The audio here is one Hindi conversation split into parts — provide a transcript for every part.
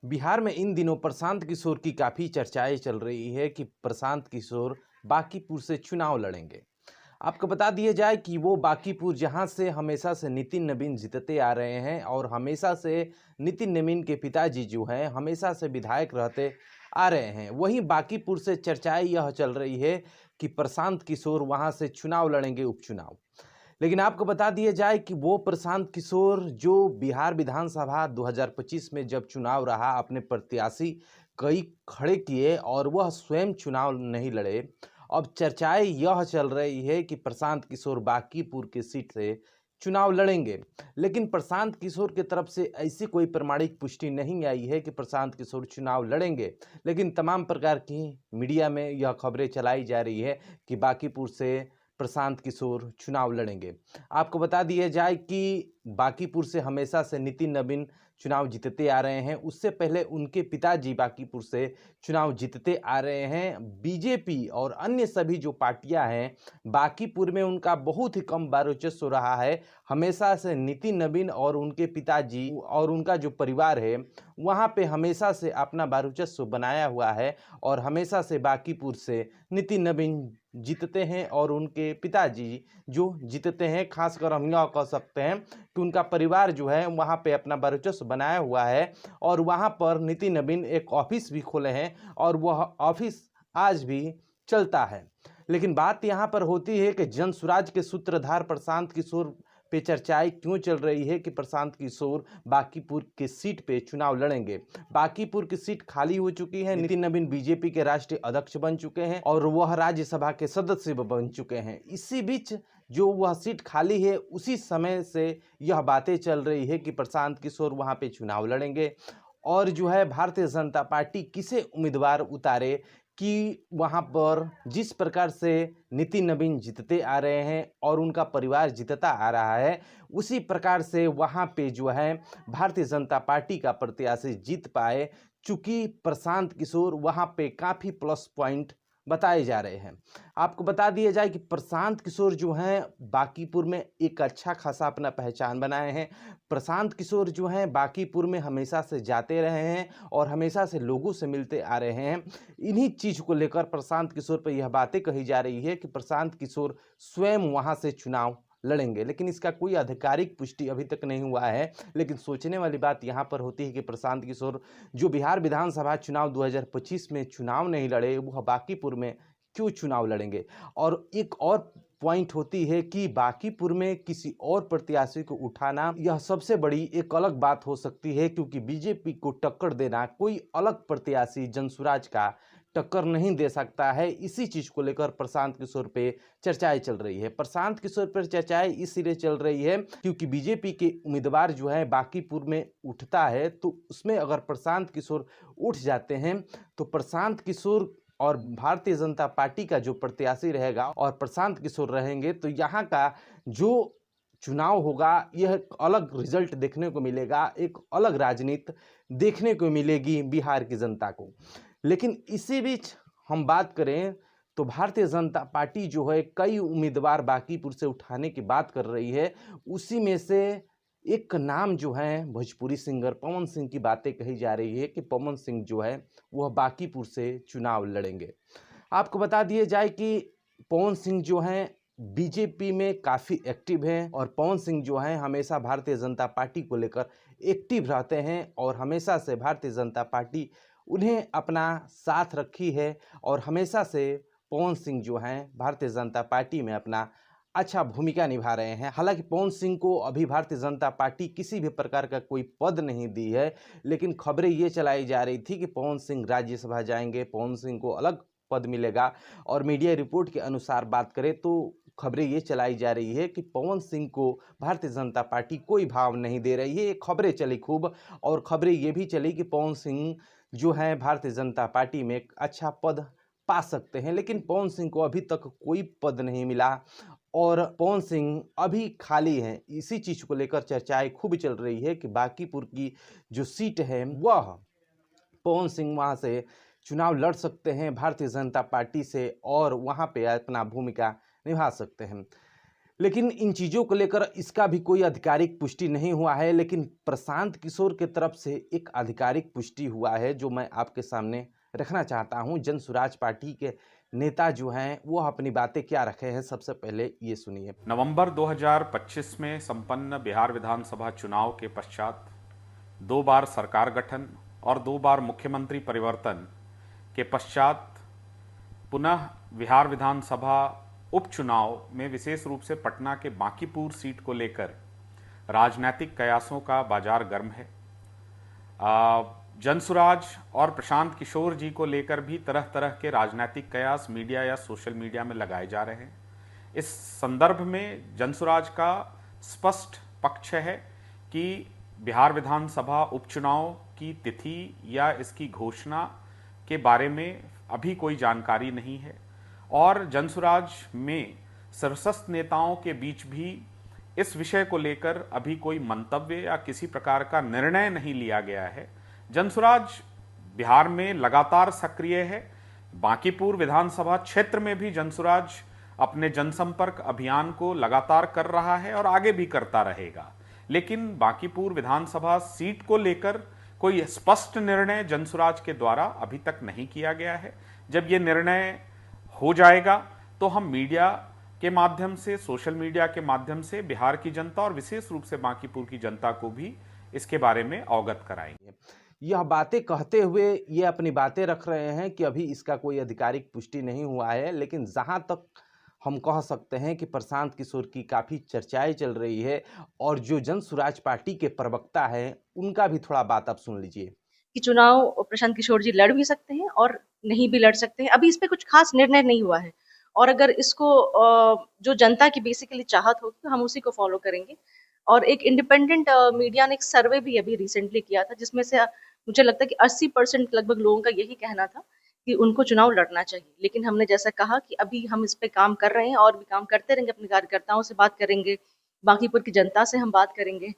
बिहार में इन दिनों प्रशांत किशोर की काफ़ी चर्चाएं चल रही है कि प्रशांत किशोर बांकीपुर से चुनाव लड़ेंगे। आपको बता दिया जाए कि वो बांकीपुर जहां से हमेशा से नितिन नवीन जीतते आ रहे हैं और हमेशा से नितिन नवीन के पिताजी जो हैं हमेशा से विधायक रहते आ रहे हैं, वहीं बांकीपुर से चर्चाएं यह चल रही है कि प्रशांत किशोर वहां से चुनाव लड़ेंगे, उपचुनाव। लेकिन आपको बता दिया जाए कि वो प्रशांत किशोर जो बिहार विधानसभा 2025 में जब चुनाव रहा, अपने प्रत्याशी कई खड़े किए और वह स्वयं चुनाव नहीं लड़े। अब चर्चाएं यह चल रही है कि प्रशांत किशोर बांकीपुर की सीट से चुनाव लड़ेंगे, लेकिन प्रशांत किशोर की तरफ से ऐसी कोई प्रमाणिक पुष्टि नहीं आई है कि प्रशांत किशोर चुनाव लड़ेंगे। लेकिन तमाम प्रकार की मीडिया में यह खबरें चलाई जा रही है कि बांकीपुर से प्रशांत किशोर चुनाव लड़ेंगे। आपको बता दिया जाए कि बांकीपुर से हमेशा से नितिन नवीन चुनाव जीतते आ रहे हैं। उससे पहले उनके पिताजी बांकीपुर से चुनाव जीतते आ रहे हैं। बीजेपी और अन्य सभी जो पार्टियां हैं, बांकीपुर में उनका बहुत ही कम वर्चस्व रहा है। हमेशा से नितिन नवीन और उनके पिताजी और उनका जो परिवार है वहाँ पे हमेशा से अपना वर्चस्व बनाया हुआ है और हमेशा से बांकीपुर से नितिन नवीन जीतते हैं और उनके पिताजी जो जीतते हैं। खासकर हम यह कह सकते हैं कि उनका परिवार जो है वहाँ पे अपना वर्चस्व बनाया हुआ है और वहाँ पर नितिन नवीन एक ऑफिस भी खोले हैं और वह ऑफिस आज भी चलता है। लेकिन बात यहाँ पर होती है कि जन स्वराज के सूत्रधार प्रशांत किशोर पे चर्चाएं क्यों चल रही है कि प्रशांत किशोर बांकीपुर की सीट पे चुनाव लड़ेंगे। बांकीपुर की सीट खाली हो चुकी है। नितिन नवीन बीजेपी के राष्ट्रीय अध्यक्ष बन चुके हैं और वह राज्यसभा के सदस्य बन चुके हैं। इसी बीच जो वह सीट खाली है, उसी समय से यह बातें चल रही है कि प्रशांत किशोर वहां पे चुनाव लड़ेंगे और जो है भारतीय जनता पार्टी किसे उम्मीदवार उतारे कि वहां पर जिस प्रकार से नितिन नवीन जीतते आ रहे हैं और उनका परिवार जीतता आ रहा है, उसी प्रकार से वहां पे जो है भारतीय जनता पार्टी का प्रत्याशी जीत पाए। चूंकि प्रशांत किशोर वहां पे काफ़ी प्लस पॉइंट बताए जा रहे हैं। आपको बता दिया जाए कि प्रशांत किशोर जो हैं बांकीपुर में एक अच्छा खासा अपना पहचान बनाए हैं। प्रशांत किशोर जो हैं बांकीपुर में हमेशा से जाते रहे हैं और हमेशा से लोगों से मिलते आ रहे हैं। इन्हीं चीज़ को लेकर प्रशांत किशोर पर यह बातें कही जा रही है कि प्रशांत किशोर स्वयं वहां से चुनाव लड़ेंगे, लेकिन इसका कोई आधिकारिक पुष्टि अभी तक नहीं हुआ है। लेकिन सोचने वाली बात यहाँ पर होती है कि प्रशांत किशोर जो बिहार विधानसभा चुनाव 2025 में चुनाव नहीं लड़े, वह बांकीपुर में क्यों चुनाव लड़ेंगे। और एक और पॉइंट होती है कि बांकीपुर में किसी और प्रत्याशी को उठाना यह सबसे बड़ी एक अलग बात हो सकती है, क्योंकि बीजेपी को टक्कर देना कोई अलग प्रत्याशी जनसुराज का टक्कर नहीं दे सकता है। इसी चीज को लेकर प्रशांत किशोर पे चर्चाएं चल रही है। प्रशांत किशोर पर चर्चाएं इसलिए चल रही है क्योंकि बीजेपी के उम्मीदवार जो है बांकीपुर में उठता है, तो उसमें अगर प्रशांत किशोर उठ जाते हैं तो प्रशांत किशोर और भारतीय जनता पार्टी का जो प्रत्याशी रहेगा और प्रशांत किशोर रहेंगे, तो यहाँ का जो चुनाव होगा यह एक अलग रिजल्ट देखने को मिलेगा, एक अलग राजनीति देखने को मिलेगी बिहार की जनता को। लेकिन इसी बीच हम बात करें तो भारतीय जनता पार्टी जो है कई उम्मीदवार बांकीपुर से उठाने की बात कर रही है। उसी में से एक नाम जो है भोजपुरी सिंगर पवन सिंह की बातें कही जा रही है कि पवन सिंह जो है वह बांकीपुर से चुनाव लड़ेंगे। आपको बता दिए जाए कि पवन सिंह जो हैं बीजेपी में काफ़ी एक्टिव हैं और पवन सिंह जो हैं हमेशा भारतीय जनता पार्टी को लेकर एक्टिव रहते हैं और हमेशा से भारतीय जनता पार्टी उन्हें अपना साथ रखी है और हमेशा से पवन सिंह जो हैं भारतीय जनता पार्टी में अपना अच्छा भूमिका निभा रहे हैं। हालांकि पवन सिंह को अभी भारतीय जनता पार्टी किसी भी प्रकार का कोई पद नहीं दी है, लेकिन खबरें ये चलाई जा रही थी कि पवन सिंह राज्यसभा जाएंगे, पवन सिंह को अलग पद मिलेगा। और मीडिया रिपोर्ट के अनुसार बात करें तो खबरें ये चलाई जा रही है कि पवन सिंह को भारतीय जनता पार्टी कोई भाव नहीं दे रही है। ये खबरें चली खूब, और खबरें ये भी चली कि पवन सिंह जो है भारतीय जनता पार्टी में एक अच्छा पद पा सकते हैं, लेकिन पवन सिंह को अभी तक कोई पद नहीं मिला और पवन सिंह अभी खाली हैं। इसी चीज को लेकर चर्चाएं खूब चल रही है कि बांकीपुर की जो सीट है वह पवन सिंह वहां से चुनाव लड़ सकते हैं भारतीय जनता पार्टी से और वहां पे अपना भूमिका निभा सकते हैं। लेकिन इन चीज़ों को लेकर इसका भी कोई आधिकारिक पुष्टि नहीं हुआ है, लेकिन प्रशांत किशोर के तरफ से एक आधिकारिक पुष्टि हुआ है जो मैं आपके सामने रखना चाहता हूं। जन स्वराज पार्टी के नेता जो हैं वो अपनी बातें क्या रखे हैं, सबसे पहले ये सुनिए। नवंबर 2025 में संपन्न बिहार विधानसभा चुनाव के पश्चात 2 बार सरकार गठन और 2 बार मुख्यमंत्री परिवर्तन के पश्चात पुनः बिहार विधानसभा उपचुनाव में विशेष रूप से पटना के बांकीपुर सीट को लेकर राजनीतिक कयासों का बाजार गर्म है। जनसुराज और प्रशांत किशोर जी को लेकर भी तरह तरह के राजनीतिक कयास मीडिया या सोशल मीडिया में लगाए जा रहे हैं। इस संदर्भ में जनसुराज का स्पष्ट पक्ष है कि बिहार विधानसभा उपचुनाव की तिथि या इसकी घोषणा के बारे में अभी कोई जानकारी नहीं है और जनसुराज में शीर्षस्थ नेताओं के बीच भी इस विषय को लेकर अभी कोई मंतव्य या किसी प्रकार का निर्णय नहीं लिया गया है। जनसुराज बिहार में लगातार सक्रिय है। बांकीपुर विधानसभा क्षेत्र में भी जनसुराज अपने जनसंपर्क अभियान को लगातार कर रहा है और आगे भी करता रहेगा, लेकिन बांकीपुर विधानसभा सीट को लेकर कोई स्पष्ट निर्णय जनसुराज के द्वारा अभी तक नहीं किया गया है। जब ये निर्णय हो जाएगा तो हम मीडिया के माध्यम से, सोशल मीडिया के माध्यम से बिहार की जनता और विशेष रूप से बांकीपुर की जनता को भी इसके बारे में अवगत कराएंगे। यह बातें कहते हुए ये अपनी बातें रख रहे हैं कि अभी इसका कोई आधिकारिक पुष्टि नहीं हुआ है, लेकिन जहां तक हम कह सकते हैं कि प्रशांत किशोर की काफ़ी चर्चाएं चल रही है और जो जन स्वराज पार्टी के प्रवक्ता हैं उनका भी थोड़ा बात आप सुन लीजिए कि चुनाव प्रशांत किशोर जी लड़ भी सकते हैं और नहीं भी लड़ सकते हैं। अभी इस पे कुछ खास निर्णय नहीं हुआ है और अगर इसको जो जनता की बेसिकली चाहत होगी तो हम उसी को फॉलो करेंगे। और एक इंडिपेंडेंट मीडिया ने एक सर्वे भी अभी रिसेंटली किया था जिसमें से मुझे लगता है कि 80% लगभग लोगों का यही कहना था कि उनको चुनाव लड़ना चाहिए। लेकिन हमने जैसा कहा कि अभी हम इस पे काम कर रहे हैं और भी काम करते रहेंगे, अपने कार्यकर्ताओं से बात करेंगे, बांकीपुर की जनता से हम बात करेंगे,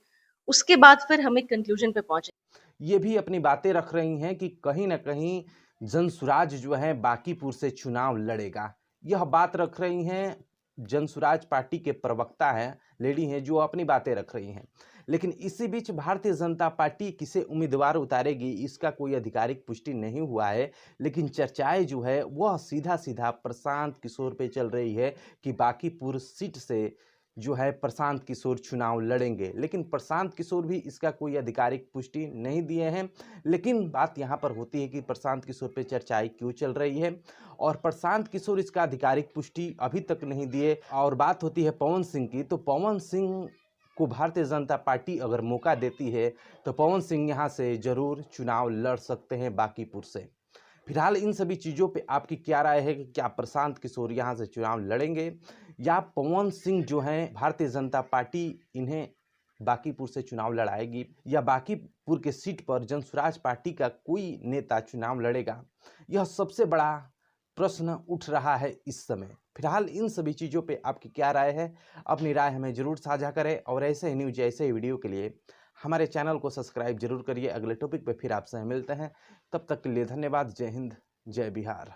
उसके बाद फिर हम एक कंक्लूजन पे पहुंचे। ये भी अपनी बातें रख रही हैं कि कहीं ना कहीं जनसुराज जो है बांकीपुर से चुनाव लड़ेगा। यह बात रख रही हैं जनसुराज पार्टी के प्रवक्ता हैं, लेडी हैं, जो अपनी बातें रख रही हैं। लेकिन इसी बीच भारतीय जनता पार्टी किसे उम्मीदवार उतारेगी इसका कोई आधिकारिक पुष्टि नहीं हुआ है, लेकिन चर्चाएं जो है वह सीधा सीधा प्रशांत किशोर पे चल रही है कि बांकीपुर सीट से जो है प्रशांत किशोर चुनाव लड़ेंगे। लेकिन प्रशांत किशोर भी इसका कोई आधिकारिक पुष्टि नहीं दिए हैं। लेकिन बात यहाँ पर होती है कि प्रशांत किशोर पे चर्चाएं क्यों चल रही है और प्रशांत किशोर इसका आधिकारिक पुष्टि अभी तक नहीं दिए। और बात होती है पवन सिंह की, तो पवन सिंह को भारतीय जनता पार्टी अगर मौका देती है तो पवन सिंह यहाँ से जरूर चुनाव लड़ सकते हैं बांकीपुर से। फिलहाल इन सभी चीज़ों पे आपकी क्या राय है कि क्या प्रशांत किशोर यहाँ से चुनाव लड़ेंगे या पवन सिंह जो हैं भारतीय जनता पार्टी इन्हें बांकीपुर से चुनाव लड़ाएगी या बांकीपुर के सीट पर जनसुराज पार्टी का कोई नेता चुनाव लड़ेगा? यह सबसे बड़ा प्रश्न उठ रहा है इस समय। फिलहाल इन सभी चीज़ों पे आपकी क्या राय है? अपनी राय हमें ज़रूर साझा करें और ऐसे ही न्यूज, ऐसे ही वीडियो के लिए हमारे चैनल को सब्सक्राइब जरूर करिए। अगले टॉपिक पे फिर आपसे मिलते हैं, तब तक के लिए धन्यवाद। जय हिंद, जय बिहार।